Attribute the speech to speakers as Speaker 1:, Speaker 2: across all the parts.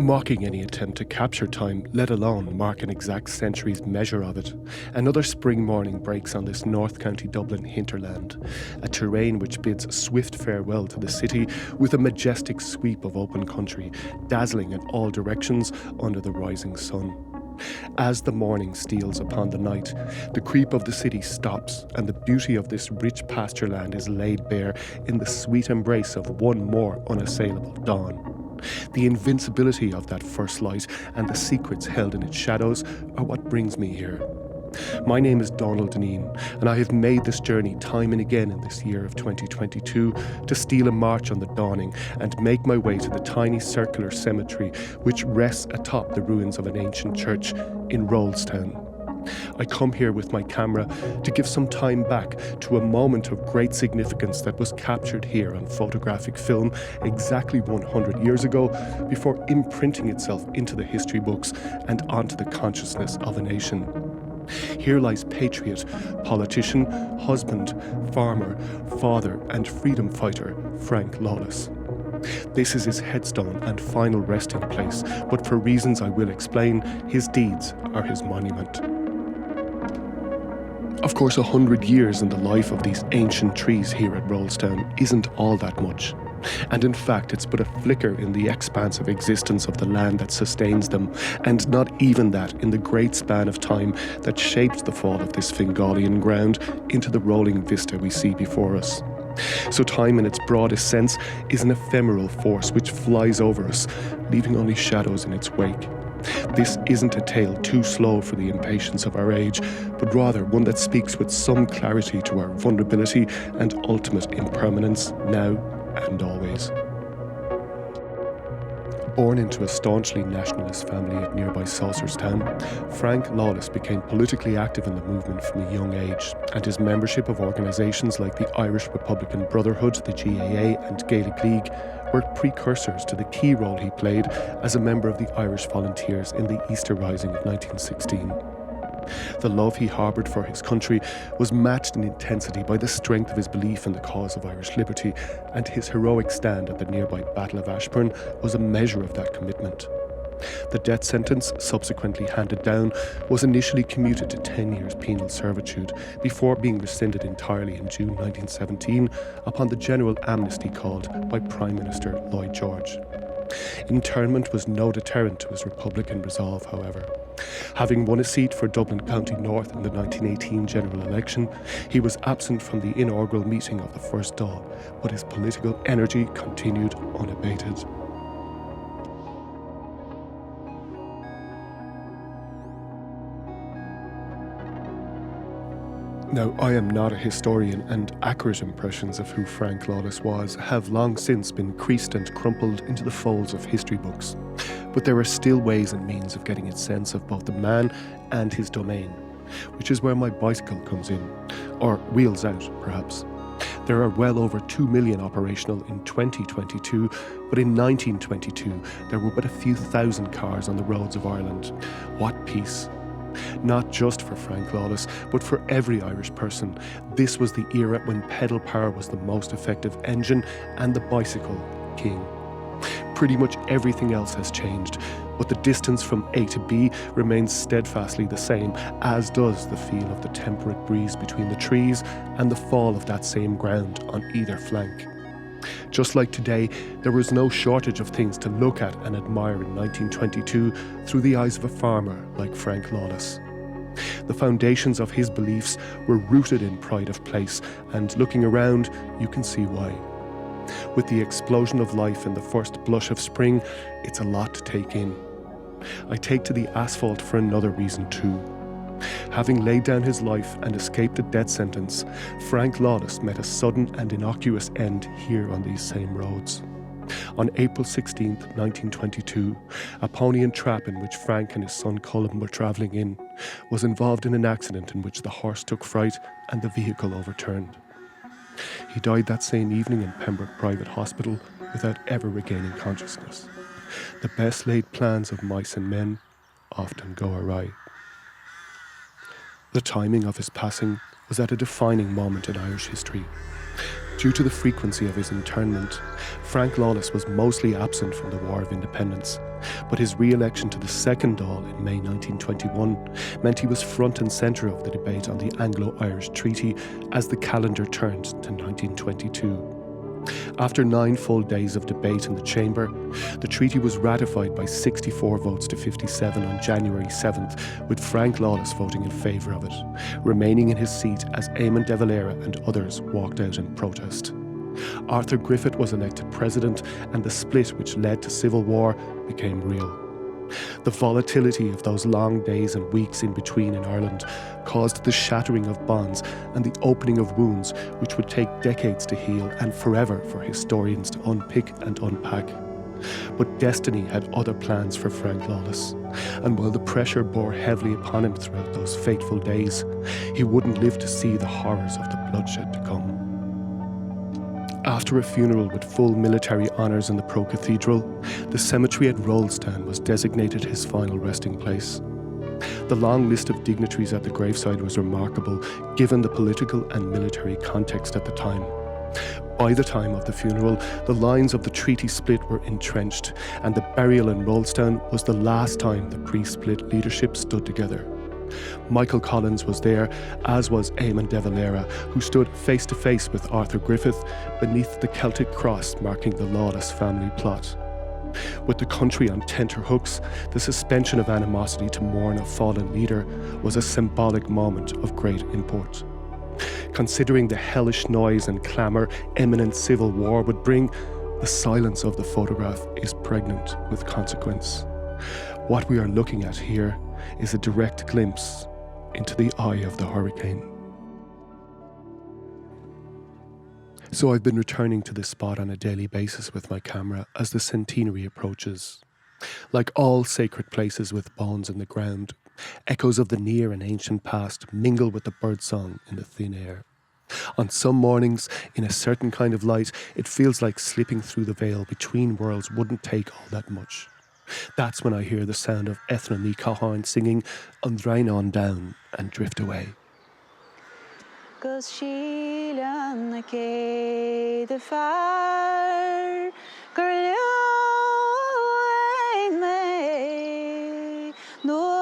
Speaker 1: mocking any attempt to capture time, let alone mark an exact century's measure of it. Another spring morning breaks on this North County Dublin hinterland, a terrain which bids a swift farewell to the city with a majestic sweep of open country, dazzling in all directions under the rising sun. As the morning steals upon the night, the creep of the city stops, and the beauty of this rich pasture land is laid bare in the sweet embrace of one more unassailable dawn. The invincibility of that first light and the secrets held in its shadows are what brings me here. My name is Donal Dineen, and I have made this journey time and again in this year of 2022 to steal a march on the dawning and make my way to the tiny circular cemetery which rests atop the ruins of an ancient church in Rollstown. I come here with my camera to give some time back to a moment of great significance that was captured here on photographic film exactly 100 years ago, before imprinting itself into the history books and onto the consciousness of a nation. Here lies patriot, politician, husband, farmer, father and freedom fighter Frank Lawless. This is his headstone and final resting place, but for reasons I will explain, his deeds are his monument. Of course, 100 years in the life of these ancient trees here at Rollstown isn't all that much. And in fact, it's but a flicker in the expansive existence of the land that sustains them, and not even that in the great span of time that shaped the fall of this Fingalian ground into the rolling vista we see before us. So time in its broadest sense is an ephemeral force which flies over us, leaving only shadows in its wake. This isn't a tale too slow for the impatience of our age, but rather one that speaks with some clarity to our vulnerability and ultimate impermanence now and always. Born into a staunchly nationalist family at nearby Saucerstown, Frank Lawless became politically active in the movement from a young age, and his membership of organisations like the Irish Republican Brotherhood, the GAA and Gaelic League were precursors to the key role he played as a member of the Irish Volunteers in the Easter Rising of 1916. The love he harboured for his country was matched in intensity by the strength of his belief in the cause of Irish liberty, and his heroic stand at the nearby Battle of Ashburn was a measure of that commitment. The death sentence, subsequently handed down, was initially commuted to 10 years penal servitude before being rescinded entirely in June 1917 upon the general amnesty called by Prime Minister Lloyd George. Internment was no deterrent to his Republican resolve, however. Having won a seat for Dublin County North in the 1918 general election, he was absent from the inaugural meeting of the First Dáil, but his political energy continued unabated. Now, I am not a historian, and accurate impressions of who Frank Lawless was have long since been creased and crumpled into the folds of history books. But there are still ways and means of getting a sense of both the man and his domain, which is where my bicycle comes in, or wheels out, perhaps. There are well over 2 million operational in 2022, but in 1922 there were but a few thousand cars on the roads of Ireland. What peace! Not just for Frank Lawless, but for every Irish person. This was the era when pedal power was the most effective engine and the bicycle king. Pretty much everything else has changed, but the distance from A to B remains steadfastly the same, as does the feel of the temperate breeze between the trees and the fall of that same ground on either flank. Just like today, there was no shortage of things to look at and admire in 1922 through the eyes of a farmer like Frank Lawless. The foundations of his beliefs were rooted in pride of place, and looking around, you can see why. With the explosion of life and the first blush of spring, it's a lot to take in. I take to the asphalt for another reason too. Having laid down his life and escaped a death sentence, Frank Lawless met a sudden and innocuous end here on these same roads. On April 16, 1922, a pony and trap in which Frank and his son Colm were travelling in was involved in an accident in which the horse took fright and the vehicle overturned. He died that same evening in Pembroke Private Hospital without ever regaining consciousness. The best laid plans of mice and men often go awry. The timing of his passing was at a defining moment in Irish history. Due to the frequency of his internment, Frank Lawless was mostly absent from the War of Independence, but his re-election to the second Dáil in May 1921 meant he was front and centre of the debate on the Anglo-Irish Treaty as the calendar turned to 1922. After 9 full days of debate in the Chamber, the treaty was ratified by 64 votes to 57 on January 7th, with Frank Lawless voting in favour of it, remaining in his seat as Eamon de Valera and others walked out in protest. Arthur Griffith was elected president, and the split which led to civil war became real. The volatility of those long days and weeks in between in Ireland caused the shattering of bonds and the opening of wounds which would take decades to heal and forever for historians to unpick and unpack. But destiny had other plans for Frank Lawless, and while the pressure bore heavily upon him throughout those fateful days, he wouldn't live to see the horrors of the bloodshed to come. After a funeral with full military honours in the Pro-Cathedral, the cemetery at Rollstown was designated his final resting place. The long list of dignitaries at the graveside was remarkable, given the political and military context at the time. By the time of the funeral, the lines of the treaty split were entrenched, and the burial in Rollstown was the last time the pre-split leadership stood together. Michael Collins was there, as was Eamon de Valera, who stood face to face with Arthur Griffith beneath the Celtic cross marking the Lawless family plot. With the country on tenterhooks, the suspension of animosity to mourn a fallen leader was a symbolic moment of great import. Considering the hellish noise and clamour imminent civil war would bring, the silence of the photograph is pregnant with consequence. What we are looking at here is a direct glimpse into the eye of the hurricane. So I've been returning to this spot on a daily basis with my camera as the centenary approaches. Like all sacred places with bones in the ground, echoes of the near and ancient past mingle with the birdsong in the thin air. On some mornings, in a certain kind of light, it feels like slipping through the veil between worlds wouldn't take all that much. That's when I hear the sound of Eithne Ní Catháin singing "An Drain on Down" and drift away.
Speaker 2: Goes she Inni K the fire, girl me no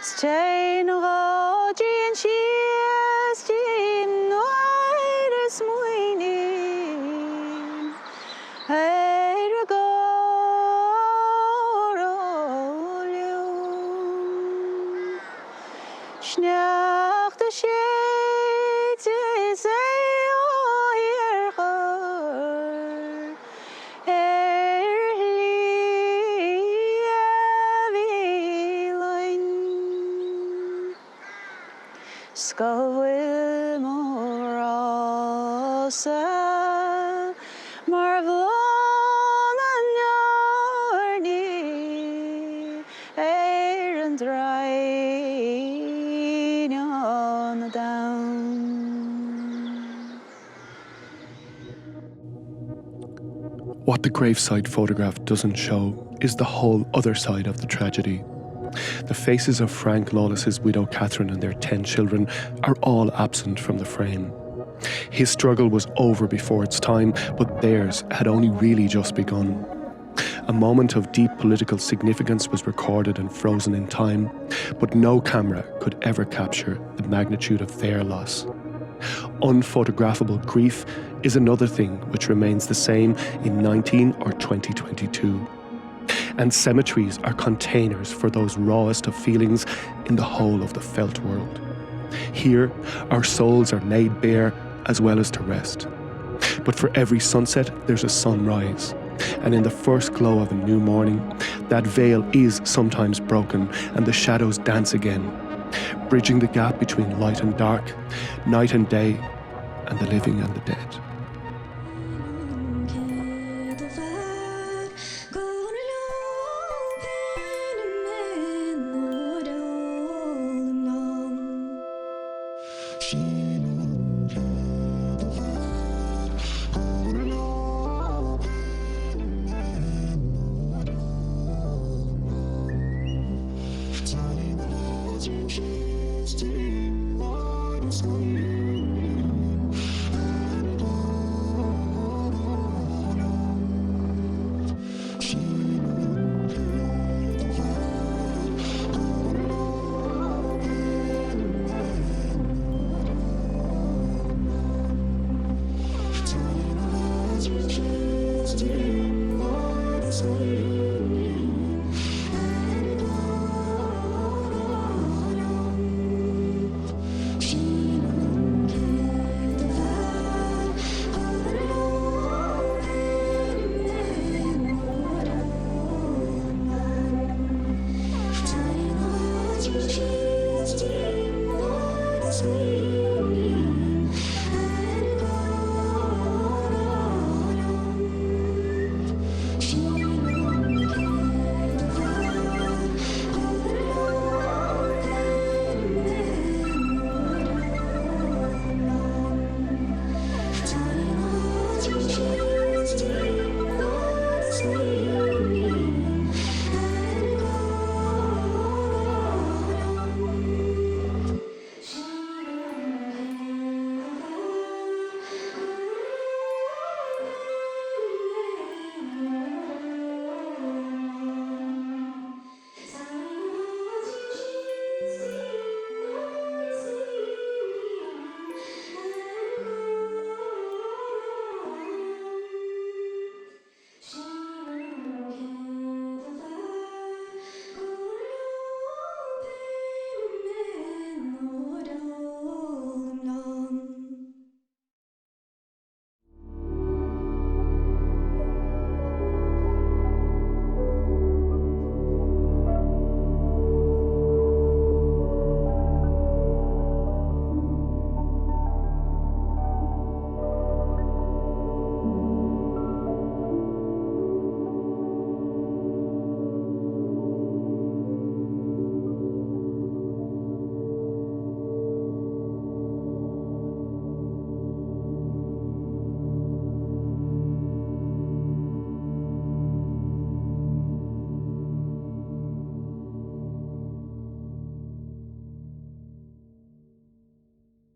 Speaker 2: stay no Rodin she steam no iris moini hey go Snach the shades is a Skawil Morosa Marvlon and Yarni Aaron Drain on the down.
Speaker 1: What the graveside photograph doesn't show is the whole other side of the tragedy. The faces of Frank Lawless's widow Catherine and their 10 children are all absent from the frame. His struggle was over before its time, but theirs had only really just begun. A moment of deep political significance was recorded and frozen in time, but no camera could ever capture the magnitude of their loss. Unphotographable grief is another thing which remains the same in 19 or 2022. And cemeteries are containers for those rawest of feelings in the whole of the felt world. Here, our souls are laid bare as well as to rest. But for every sunset, there's a sunrise. And in the first glow of a new morning, that veil is sometimes broken and the shadows dance again, bridging the gap between light and dark, night and day, and the living and the dead.
Speaker 3: Tiny Sweet.